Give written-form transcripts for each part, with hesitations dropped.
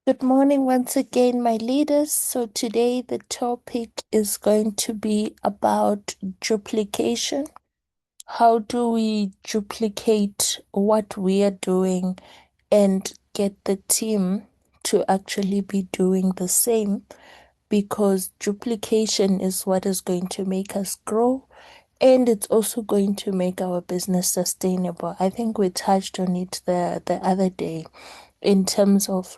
Good morning once again, my leaders. So today the topic is going to be about duplication. How do we duplicate what we are doing and get the team to actually be doing the same? Because duplication is what is going to make us grow and it's also going to make our business sustainable. I think we touched on it the other day in terms of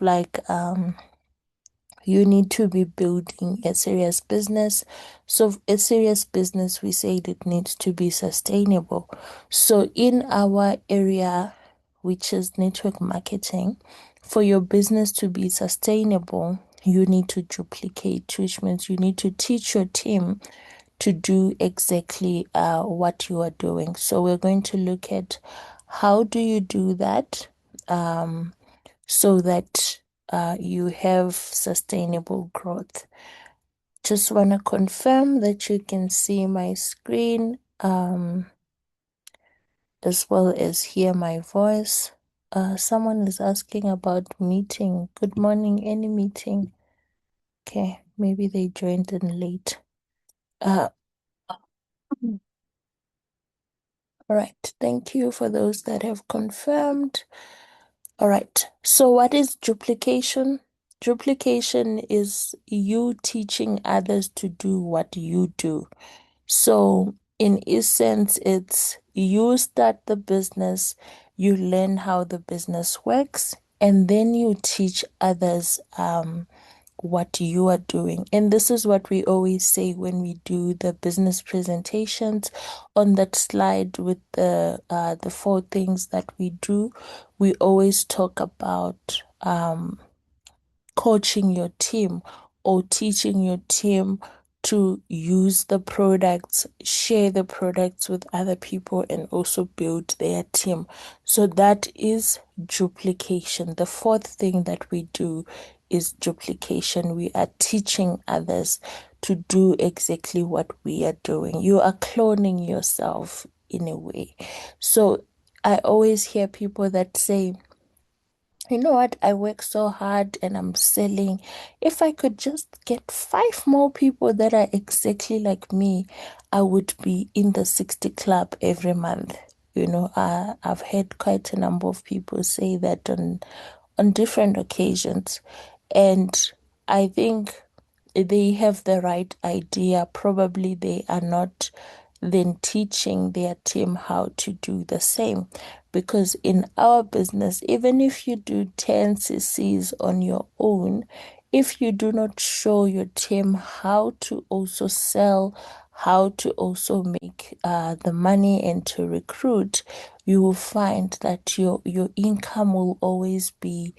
you need to be building a serious business. So, a serious business, we said it needs to be sustainable. So, in our area, which is network marketing, for your business to be sustainable, you need to duplicate, which means you need to teach your team to do exactly what you are doing. So, we're going to look at how do you do that. So that you have sustainable growth. Just want to confirm that you can see my screen as well as hear my voice. Someone is asking about meeting. Good morning, any meeting? Okay, maybe they joined in late. Uh, all right, thank you for those that have confirmed. All right, so what is duplication? Duplication is you teaching others to do what you do. So, in essence, it's you start the business, you learn how the business works, and then you teach others what you are doing. And this is what we always say when we do the business presentations on that slide with the four things that we do. We always talk about coaching your team or teaching your team to use the products, share the products with other people, and also build their team. So that is duplication. The fourth thing that we do is duplication. We are teaching others to do exactly what we are doing. You are cloning yourself in a way. So I always hear people that say, you know what? I work so hard and I'm selling. If I could just get five more people that are exactly like me, I would be in the 60 club every month. I've heard quite a number of people say that on different occasions. And I think they have the right idea. Probably they are not then teaching their team how to do the same. Because in our business, even if you do 10 CCs on your own, if you do not show your team how to also sell, how to also make the money and to recruit, you will find that your income will always be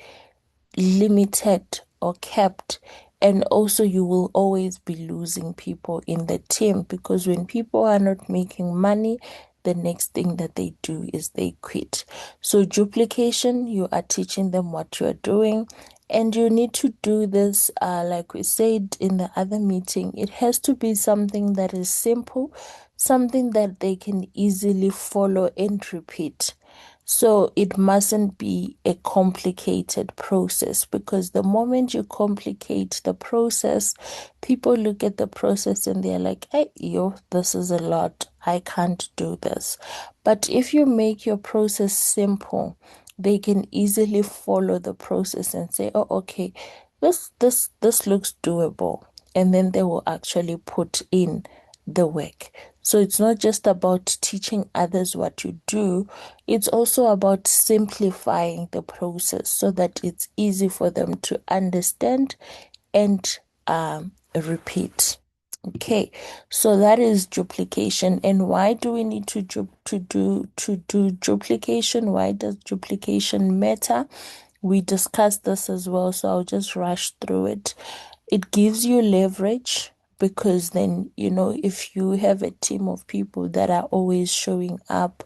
limited or kept. And also, you will always be losing people in the team because when people are not making money, the next thing that they do is they quit. So, duplication, you are teaching them what you are doing. And you need to do this, like we said in the other meeting, it has to be something that is simple, something that they can easily follow and repeat. So it mustn't be a complicated process because the moment you complicate the process, people look at the process and they're like, hey, yo, this is a lot. I can't do this. But if you make your process simple, they can easily follow the process and say, oh, okay, this looks doable. And then they will actually put in the work. So it's not just about teaching others what you do, it's also about simplifying the process so that it's easy for them to understand and repeat. Okay, so that is duplication. And why do we need to do duplication? Why does duplication matter? We discussed this as well, so I'll just rush through it. It gives you leverage because then, if you have a team of people that are always showing up,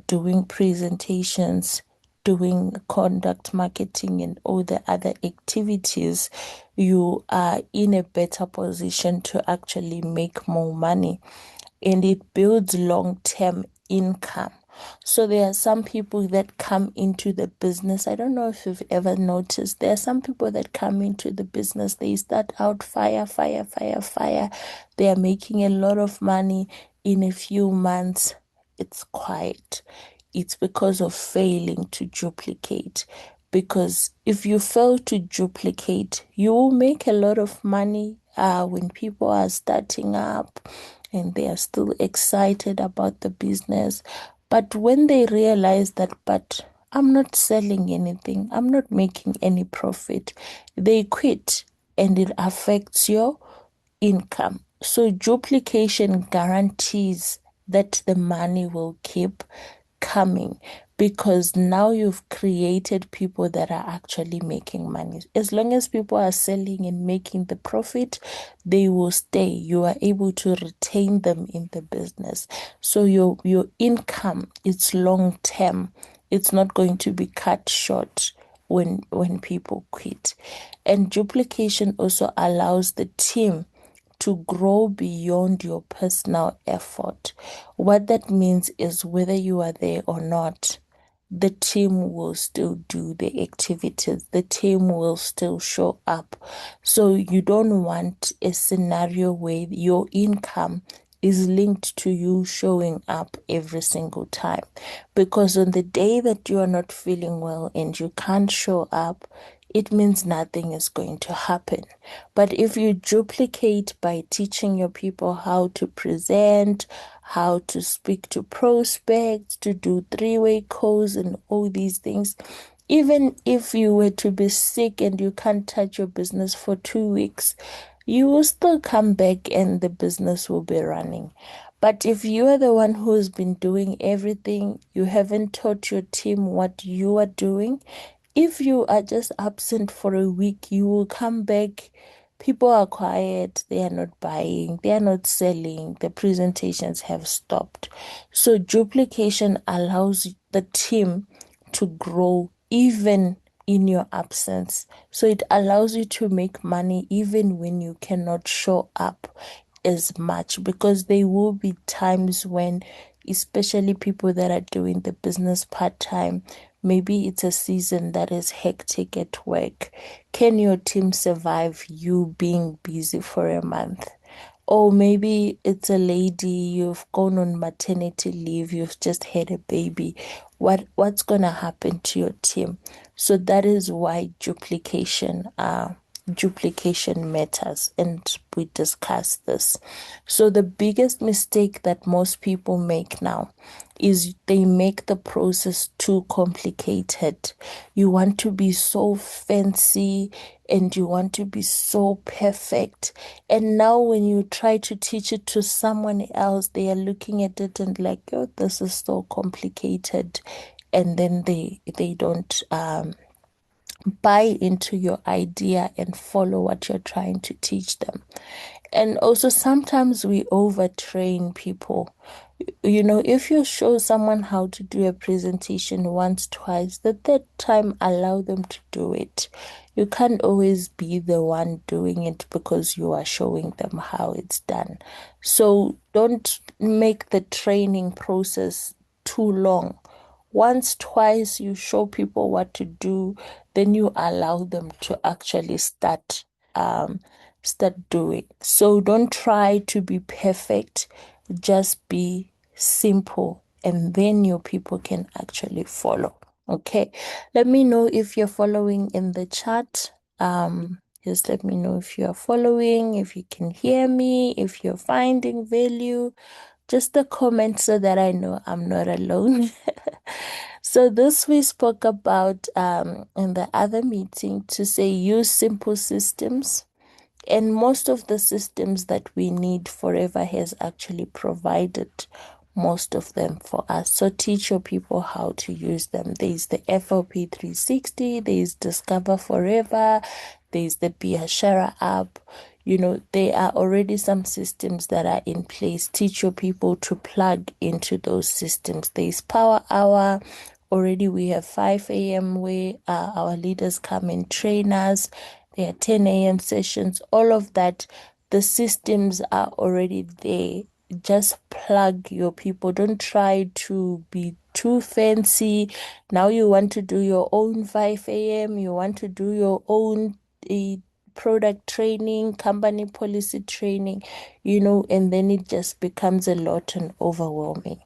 doing presentations, doing conduct marketing, and all the other activities, you are in a better position to actually make more money and it builds long-term income. So there are some people that come into the business. I don't know if you've ever noticed, there are some people that come into the business. They start out fire, fire, fire, fire. They are making a lot of money. In a few months, it's quiet. It's because of failing to duplicate. Because if you fail to duplicate, you will make a lot of money when people are starting up and they are still excited about the business. But when they realize that, but I'm not selling anything, I'm not making any profit, they quit and it affects your income. So duplication guarantees that the money will keep coming because now you've created people that are actually making money. As long as people are selling and making the profit, they will stay. You are able to retain them in the business. So your income is long term. It's not going to be cut short when people quit. And duplication also allows the team to grow beyond your personal effort. What that means is whether you are there or not, the team will still do the activities, the team will still show up. So you don't want a scenario where your income is linked to you showing up every single time. Because on the day that you are not feeling well and you can't show up, it means nothing is going to happen. But if you duplicate by teaching your people how to present, how to speak to prospects, to do three-way calls and all these things, even if you were to be sick and you can't touch your business for 2 weeks, you will still come back and the business will be running. But if you are the one who's been doing everything, you haven't taught your team what you are doing, if you are just absent for a week, you will come back. People are quiet, they are not buying, they are not selling, the presentations have stopped. So, duplication allows the team to grow even in your absence. So, it allows you to make money even when you cannot show up as much because there will be times when, especially people that are doing the business part-time, maybe it's a season that is hectic at work. Can your team survive you being busy for a month? Or maybe it's a lady, you've gone on maternity leave, you've just had a baby. What's gonna happen to your team? So that is why duplication matters, and we discuss this. So the biggest mistake that most people make now is they make the process too complicated. You want to be so fancy and you want to be so perfect. And now when you try to teach it to someone else, they are looking at it and like, oh, this is so complicated. And then they don't buy into your idea and follow what you're trying to teach them. And also, sometimes we overtrain people. You know, if you show someone how to do a presentation once, twice, the third time, allow them to do it. You can't always be the one doing it because you are showing them how it's done. So don't make the training process too long. Once, twice, you show people what to do, then you allow them to actually start doing. So don't try to be perfect, just be simple, and then your people can actually follow. Okay. Let me know if you're following in the chat. Just let me know if you are following, if you can hear me, if you're finding value. Just a comment so that I know I'm not alone. So this we spoke about in the other meeting to say use simple systems. And most of the systems that we need, Forever has actually provided most of them for us. So teach your people how to use them. There's the FOP 360, there's Discover Forever, there's the Biashara app. You know, there are already some systems that are in place. Teach your people to plug into those systems. There's Power Hour. Already we have 5 a.m. where our leaders come and train us. There are 10 a.m. sessions. All of that, the systems are already there. Just plug your people. Don't try to be too fancy. Now you want to do your own 5 a.m., you want to do your own product training, company policy training, and then it just becomes a lot and overwhelming.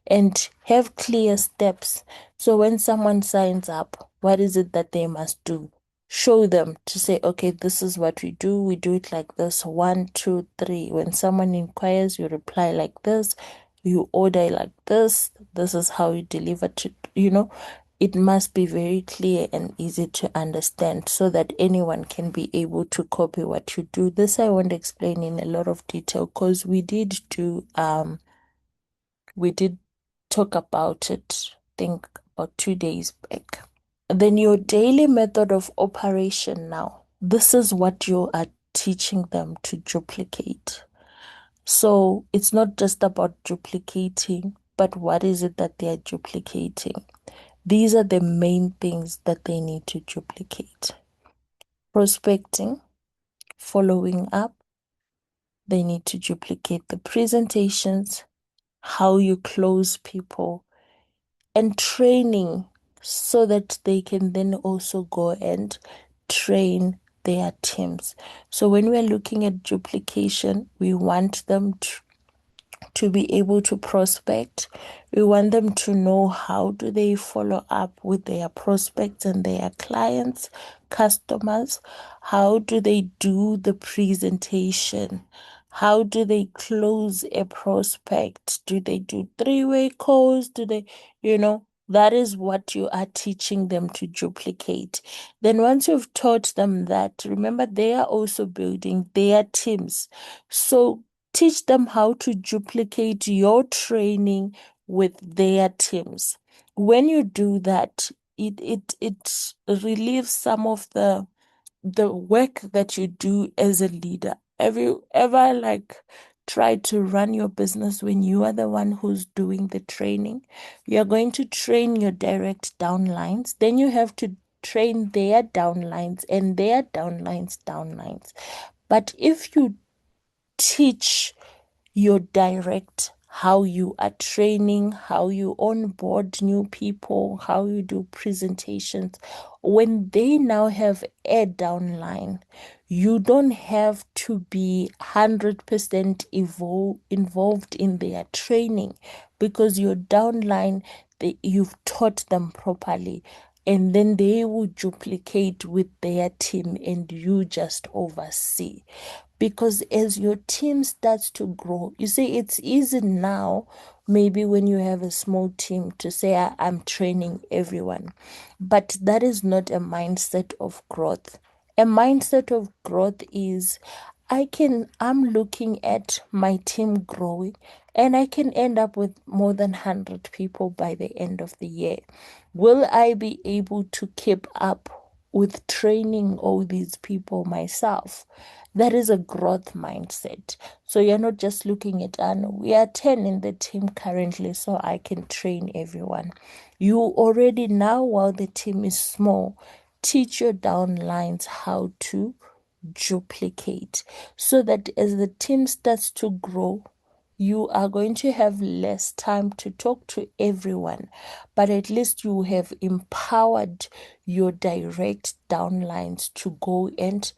And have clear steps. So when someone signs up, what is it that they must do? Show them to say, okay, this is what we do. We do it like this. 1, 2, 3. When someone inquires, you reply like this. You order like this. This is how you deliver to. It must be very clear and easy to understand so that anyone can be able to copy what you do. This I won't explain in a lot of detail because we did talk about it, I think about 2 days back. Then your daily method of operation now. This is what you are teaching them to duplicate. So it's not just about duplicating, but what is it that they are duplicating? These are the main things that they need to duplicate. Prospecting, following up, they need to duplicate the presentations, how you close people, and training so that they can then also go and train their teams. So when we're looking at duplication, we want them to be able to prospect. We want them to know how do they follow up with their prospects and their clients, customers. How do they do the presentation? How do they close a prospect? Do they do three-way calls? That is what you are teaching them to duplicate. Then once you've taught them that, remember they are also building their teams. So teach them how to duplicate your training with their teams. When you do that, it relieves some of the work that you do as a leader. Have you ever tried to run your business when you are the one who's doing the training? You're going to train your direct downlines, then you have to train their downlines and their downlines. But if you teach your direct how you are training, how you onboard new people, how you do presentations. When they now have a downline, you don't have to be 100% involved in their training because your downline, you've taught them properly. And then they will duplicate with their team and you just oversee. Because as your team starts to grow, you see, it's easy now, maybe when you have a small team, to say, I'm training everyone. But that is not a mindset of growth. A mindset of growth is, I'm looking at my team growing and I can end up with more than 100 people by the end of the year. Will I be able to keep up with training all these people myself? That is a growth mindset. So you're not just looking at, we are 10 in the team currently, so I can train everyone. You already now, while the team is small, teach your downlines how to duplicate so that as the team starts to grow, you are going to have less time to talk to everyone, but at least you have empowered your direct downlines to go and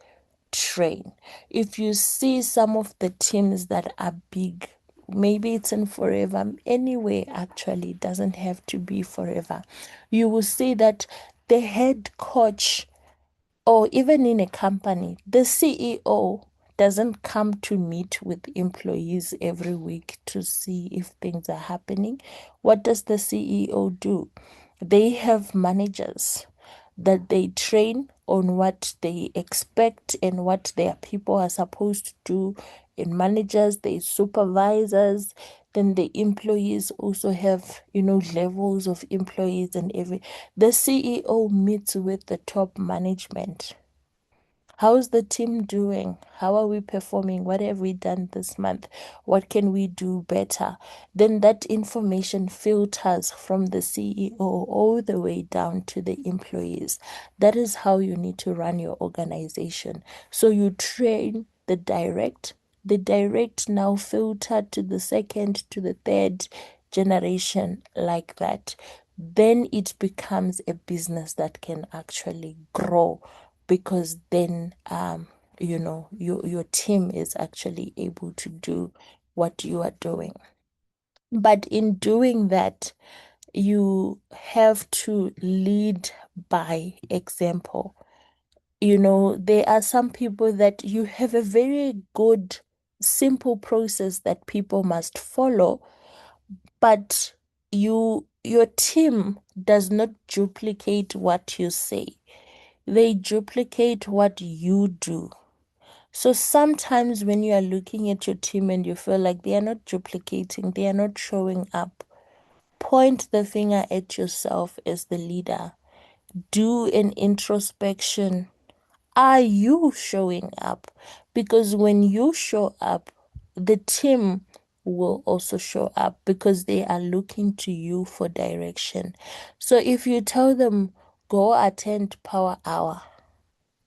train. If you see some of the teams that are big, maybe it's in Forever, anyway, actually, it doesn't have to be Forever. You will see that the head coach, or even in a company, the CEO doesn't come to meet with employees every week to see if things are happening. What does the CEO do? They have managers that they train on what they expect and what their people are supposed to do. In managers, they supervisors, then the employees also have, levels of employees and the CEO meets with the top management. How's the team doing? How are we performing? What have we done this month? What can we do better? Then that information filters from the CEO all the way down to the employees. That is how you need to run your organization. So you train the direct now filter to the second, to the third, generation like that, then it becomes a business that can actually grow, because then your team is actually able to do what you are doing. But in doing that, you have to lead by example. There are some people that you have a very good, simple process that people must follow, but your team does not duplicate what you say. They duplicate what you do. So sometimes when you are looking at your team and you feel like they are not duplicating, they are not showing up, point the finger at yourself as the leader. Do an introspection. Are you showing up? Because when you show up, the team will also show up, because they are looking to you for direction. So if you tell them, go attend power hour,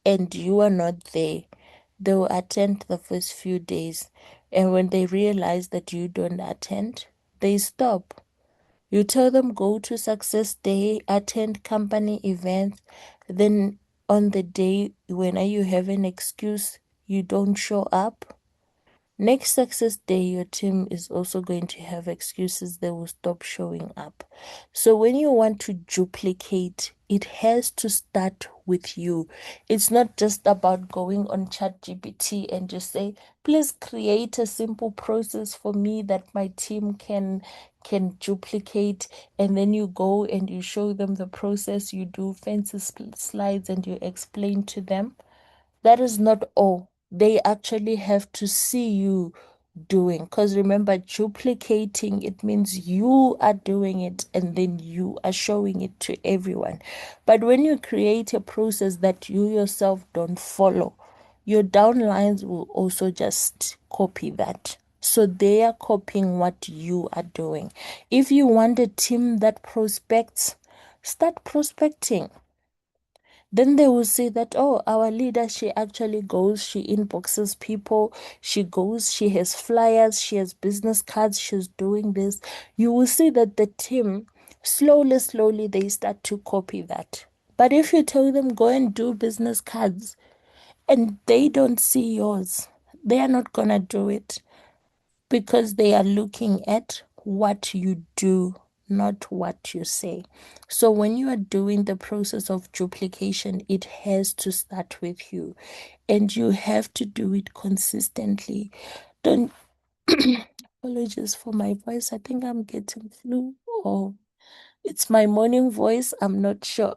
and you are not there, they will attend the first few days. And when they realize that you don't attend, they stop. You tell them, go to Success Day, attend company events. Then on the day when you have an excuse, you don't show up. Next Success Day, your team is also going to have excuses. They will stop showing up. So when you want to duplicate, it has to start with you. It's not just about going on ChatGPT and just say, please create a simple process for me that my team can duplicate. And then you go and you show them the process, you do fancy slides and you explain to them. That is not all. They actually have to see you doing. Because remember, duplicating, it means you are doing it and then you are showing it to everyone. But when you create a process that you yourself don't follow, your downlines will also just copy that. So they are copying what you are doing. If you want a team that prospects, start prospecting. Then they will say that, oh, our leader, she actually goes, she inboxes people, she goes, she has flyers, she has business cards, she's doing this. You will see that the team, slowly, slowly, they start to copy that. But if you tell them, go and do business cards, and they don't see yours, they are not going to do it, because they are looking at what you do, not what you say. So when you are doing the process of duplication, it has to start with you, and you have to do it consistently. Don't apologies for my voice. I think I'm getting flu, or it's my morning voice. I'm not sure.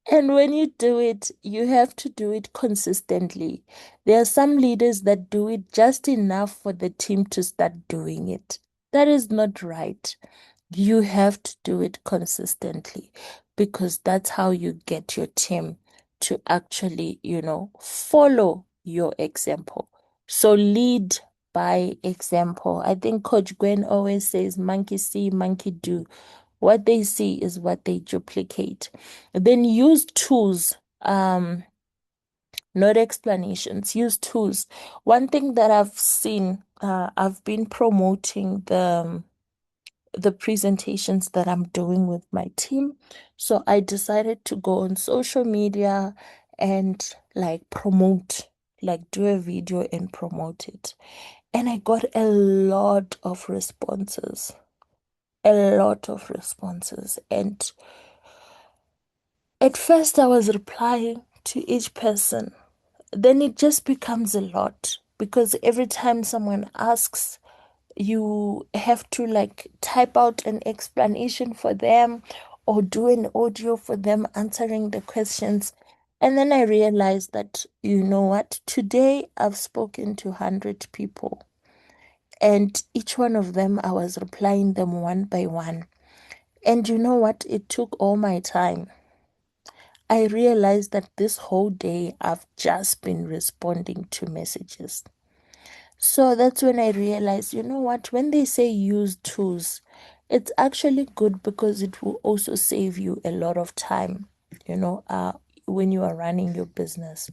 And when you do it, you have to do it consistently. There are some leaders that do it just enough for the team to start doing it. That is not right. You have to do it consistently, because that's how you get your team to actually, follow your example. So lead by example. I think Coach Gwen always says, monkey see, monkey do. What they see is what they duplicate. Then use tools, not explanations, use tools. One thing that I've seen, I've been promoting the presentations that I'm doing with my team. So I decided to go on social media and like promote, like do a video and promote it. And I got a lot of responses, a lot of responses. And at first, I was replying to each person. Then it just becomes a lot, because every time someone asks, you have to like type out an explanation for them or do an audio for them answering the questions. And then I realized that, you know what, today I've spoken to 100 people, and each one of them, I was replying them one by one. And you know what? It took all my time. I realized that this whole day I've just been responding to messages. So that's when I realized, you know what, when they say use tools, it's actually good, because it will also save you a lot of time, when you are running your business.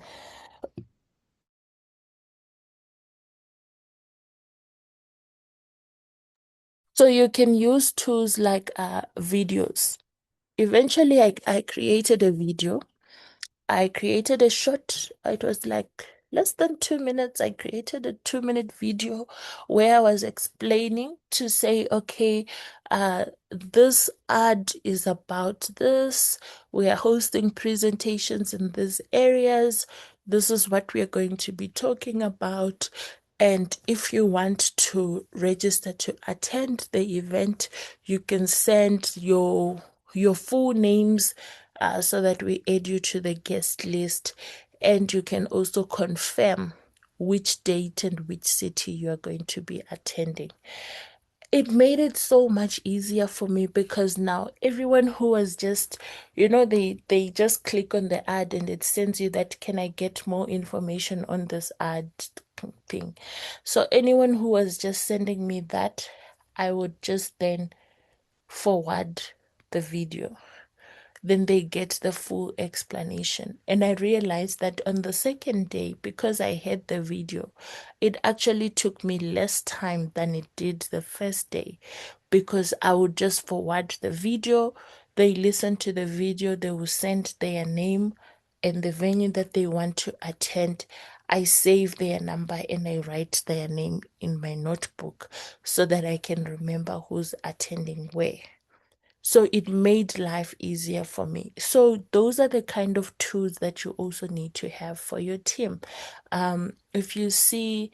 So you can use tools like videos. Eventually, I created a video. I created a short, it was like less than 2 minutes. I created a 2 minute video where I was explaining to say, okay, this ad is about this. We are hosting presentations in these areas. This is what we are going to be talking about. And if you want to register to attend the event, you can send your full names so that we add you to the guest list. And you can also confirm which date and which city you are going to be attending. It made it so much easier for me because now everyone who was just, they just click on the ad and it sends you that, can I get more information on this ad thing? So anyone who was just sending me that, I would just then forward the video, then they get the full explanation. And I realized that on the second day, because I had the video, it actually took me less time than it did the first day because I would just forward the video. They listen to the video, they will send their name and the venue that they want to attend. I save their number and I write their name in my notebook so that I can remember who's attending where. So it made life easier for me. So those are the kind of tools that you also need to have for your team. If you see,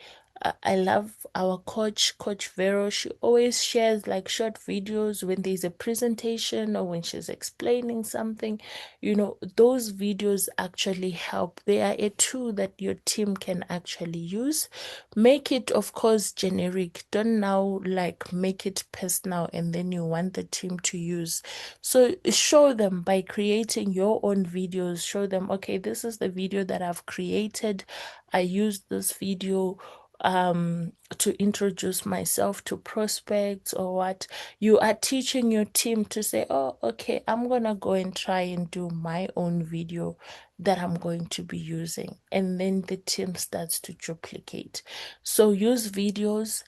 I love our Coach Vero. She always shares like short videos when there's a presentation or when she's explaining something. Those videos actually help. They are a tool that your team can actually use. Make it, of course, generic. Don't now like make it personal and then you want the team to use. So show them by creating your own videos. Show them, okay, this is the video that I've created. I used this video to introduce myself to prospects or what. You are teaching your team to say, oh, okay, I'm gonna go and try and do my own video that I'm going to be using. And then the team starts to duplicate. So use videos,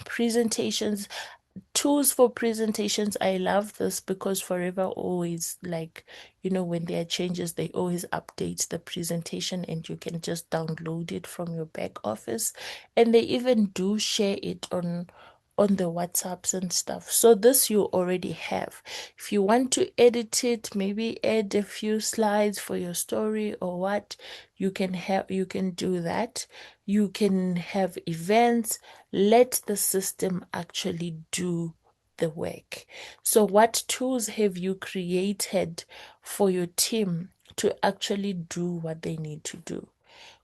presentations, tools for presentations. I love this because Forever always, like, when there are changes, they always update the presentation and you can just download it from your back office. And they even do share it on the WhatsApps and stuff. So this you already have. If you want to edit it, maybe add a few slides for your story or what, you can do that. You can have events. Let the system actually do the work. So what tools have you created for your team to actually do what they need to do?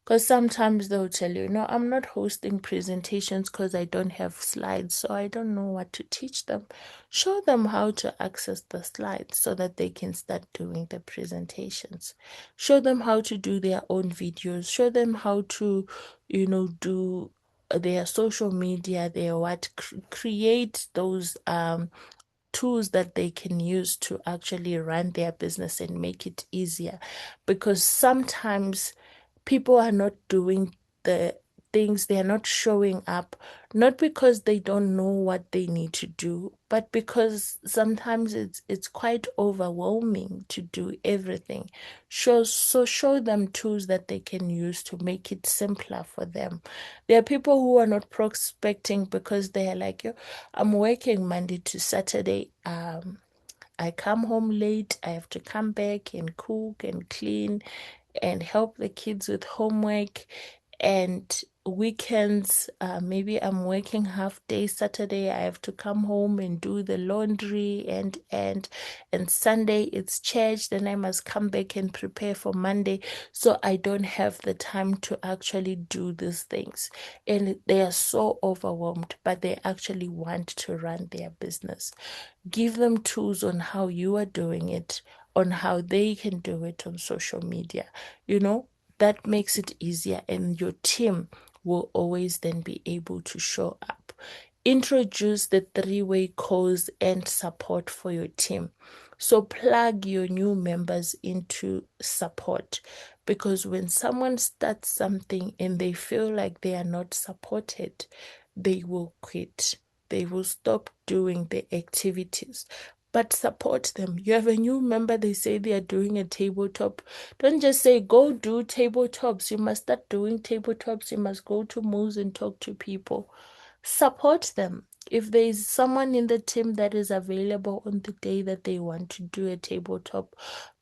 Because sometimes they'll tell you, no, I'm not hosting presentations because I don't have slides, so I don't know what to teach them. Show them how to access the slides so that they can start doing the presentations. Show them how to do their own videos. Show them how to, do their social media, their what, create those tools that they can use to actually run their business and make it easier. Because sometimes people are not doing the things, they are not showing up, not because they don't know what they need to do, but because sometimes it's quite overwhelming to do everything. Show them tools that they can use to make it simpler for them. There are people who are not prospecting because they are like, yo, I'm working Monday to Saturday. I come home late. I have to come back and cook and clean and help the kids with homework. And weekends, maybe I'm working half day. Saturday, I have to come home and do the laundry and Sunday it's church. Then I must come back and prepare for Monday. So I don't have the time to actually do these things. And they are so overwhelmed, but they actually want to run their business. Give them tools on how you are doing it, on how they can do it on social media. That makes it easier, and your team will always then be able to show up. Introduce the three-way calls and support for your team. So plug your new members into support, because when someone starts something and they feel like they are not supported, they will quit. they will stop doing the activities. But support them. You have a new member, they say they are doing a tabletop. Don't just say, go do tabletops. You must start doing tabletops. You must go to malls and talk to people. Support them. If there is someone in the team that is available on the day that they want to do a tabletop,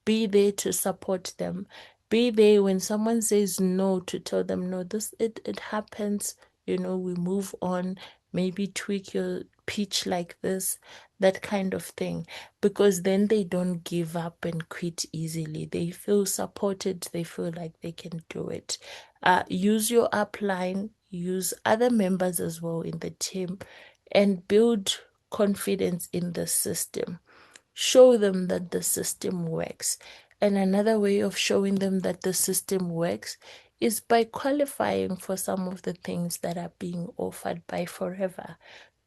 be there to support them. Be there when someone says no, to tell them no, it happens, we move on. Maybe tweak your pitch like this, that kind of thing. Because then they don't give up and quit easily. They feel supported, they feel like they can do it. Use your upline, use other members as well in the team, and build confidence in the system. Show them that the system works. And another way of showing them that the system works is by qualifying for some of the things that are being offered by Forever.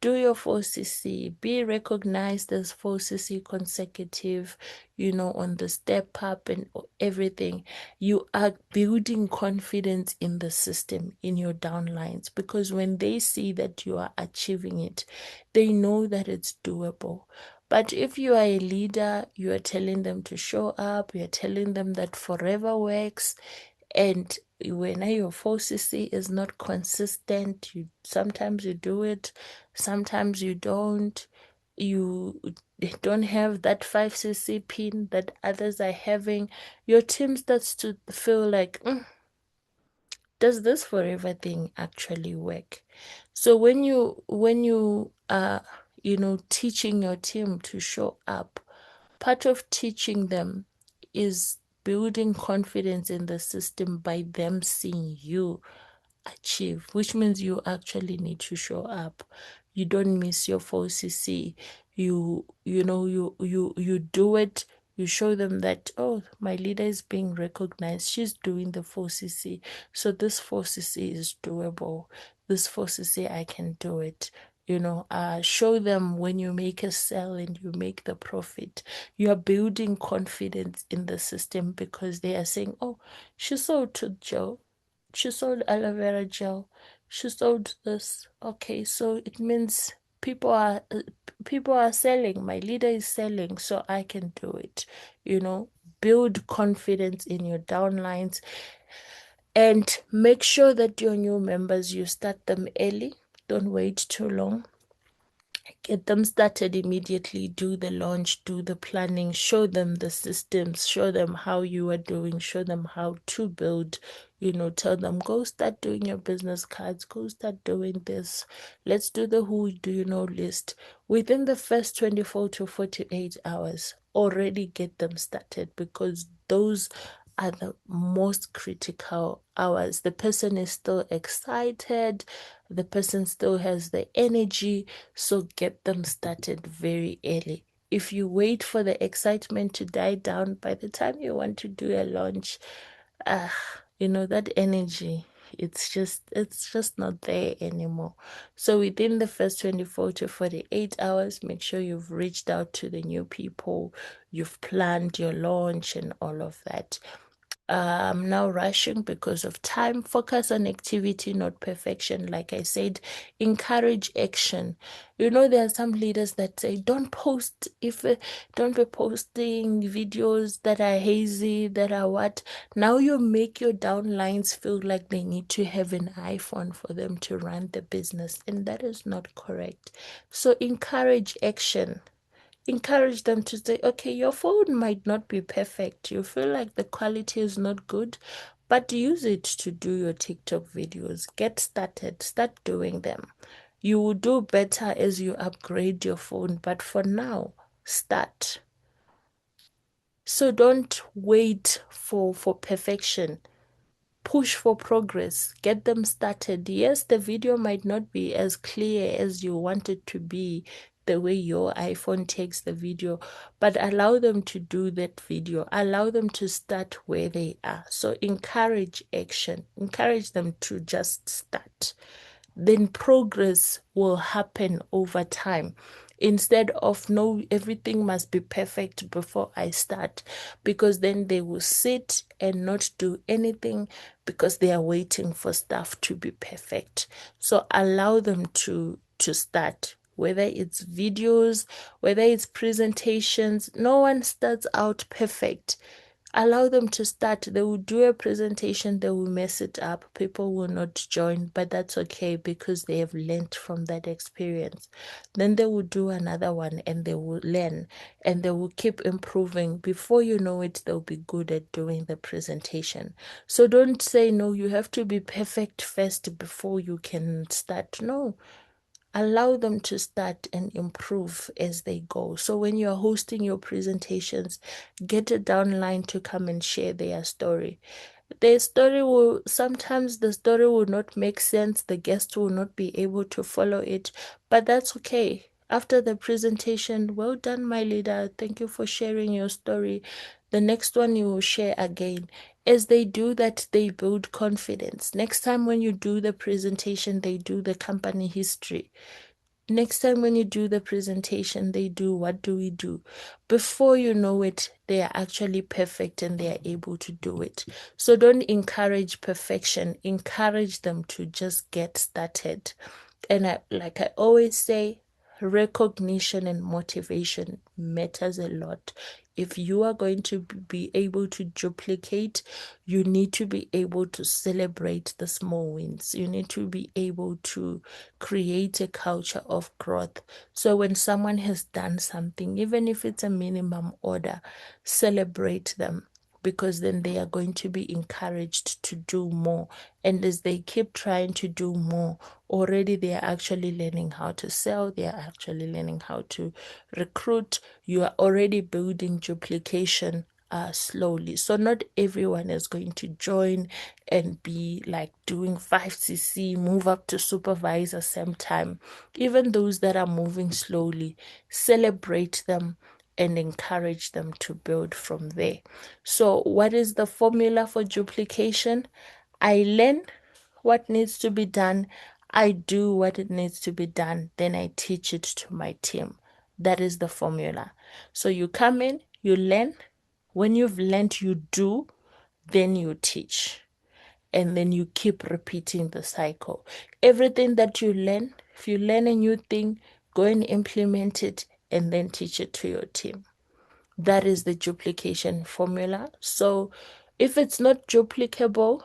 Do your 4CC, be recognized as 4CC consecutive, on the step up and everything. You are building confidence in the system, in your downlines, because when they see that you are achieving it, they know that it's doable. But if you are a leader, you are telling them to show up, you're telling them that Forever works, and when your 4CC is not consistent, sometimes you do it, sometimes you don't. You don't have that 5CC pin that others are having. Your team starts to feel like, does this Forever thing actually work? So when you are, teaching your team to show up, part of teaching them is building confidence in the system by them seeing you achieve, which means you actually need to show up. You don't miss your 4CC. You do it. You show them that, oh, my leader is being recognized. She's doing the 4CC. So this 4CC is doable. This 4CC, I can do it. Show them when you make a sale and you make the profit, you are building confidence in the system because they are saying, oh, she sold to Joe. She sold aloe vera gel. She sold this. Okay, so it means people are selling. My leader is selling, so I can do it. Build confidence in your downlines and make sure that your new members, you start them early. Don't wait too long. Get them started immediately, do the launch, do the planning, show them the systems, show them how you are doing, show them how to build, tell them, go start doing your business cards, go start doing this. Let's do the who do you know list. Within the first 24 to 48 hours, already get them started because those are the most critical hours. The person is still excited, the person still has the energy, so get them started very early. If you wait for the excitement to die down, by the time you want to do a launch, that energy, it's just not there anymore. So within the first 24 to 48 hours, make sure you've reached out to the new people, you've planned your launch and all of that. I'm now rushing because of time. Focus on activity, not perfection. Like I said, encourage action. There are some leaders that say, don't post don't be posting videos that are hazy, that are what. Now you make your downlines feel like they need to have an iPhone for them to run the business, and that is not correct. So encourage action. Encourage them to say, okay, your phone might not be perfect. You feel like the quality is not good, but use it to do your TikTok videos. Get started, start doing them. You will do better as you upgrade your phone, but for now, start. So don't wait for perfection. Push for progress, get them started. Yes, the video might not be as clear as you want it to be, the way your iPhone takes the video, but allow them to do that video. Allow them to start where they are. So encourage action. Encourage them to just start. Then progress will happen over time. Instead of, no, everything must be perfect before I start, because then they will sit and not do anything because they are waiting for stuff to be perfect. So allow them to start. whether it's videos, whether it's presentations. No one starts out perfect. Allow them to start. They will do a presentation, they will mess it up. People will not join, but that's okay because they have learned from that experience. Then they will do another one and they will learn and they will keep improving. Before you know it, they'll be good at doing the presentation. So don't say, no, you have to be perfect first before you can start. No, allow them to start and improve as they go. So when you're hosting your presentations, get a downline to come and share their story. Their story will, sometimes the story will not make sense, the guest will not be able to follow it, but that's okay. After the presentation, well done, my leader. Thank you for sharing your story. The next one you will share again. As they do that, they build confidence. Next time when you do the presentation, they do the company history. Next time when you do the presentation, they do what do we do? Before you know it, they are actually perfect and they are able to do it. So don't encourage perfection, encourage them to just get started. And like I always say, recognition and motivation matters a lot. If you are going to be able to duplicate, you need to be able to celebrate the small wins. You need to be able to create a culture of growth. So when someone has done something, even if it's a minimum order, celebrate them, because then they are going to be encouraged to do more. And as they keep trying to do more, already they are actually learning how to sell, they are actually learning how to recruit. You are already building duplication slowly. So not everyone is going to join and be like doing 5cc, move up to supervisor same time. Even those that are moving slowly, celebrate them and encourage them to build from there. So what is the formula for duplication? I learn what needs to be done. I do what it needs to be done. Then I teach it to my team. That is the formula. So you come in, you learn. When you've learned, you do, then you teach. And then you keep repeating the cycle. Everything that you learn, if you learn a new thing, go and implement it and then teach it to your team. That is the duplication formula. So if it's not duplicable,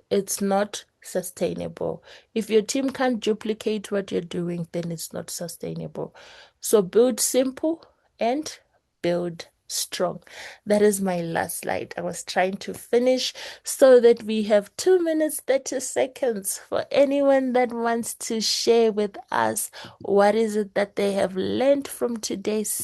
it's not sustainable. If your team can't duplicate what you're doing, then it's not sustainable. So build simple and build strong. That is my last slide. I was trying to finish so that we have 2 minutes 30 seconds for anyone that wants to share with us what is it that they have learned from today's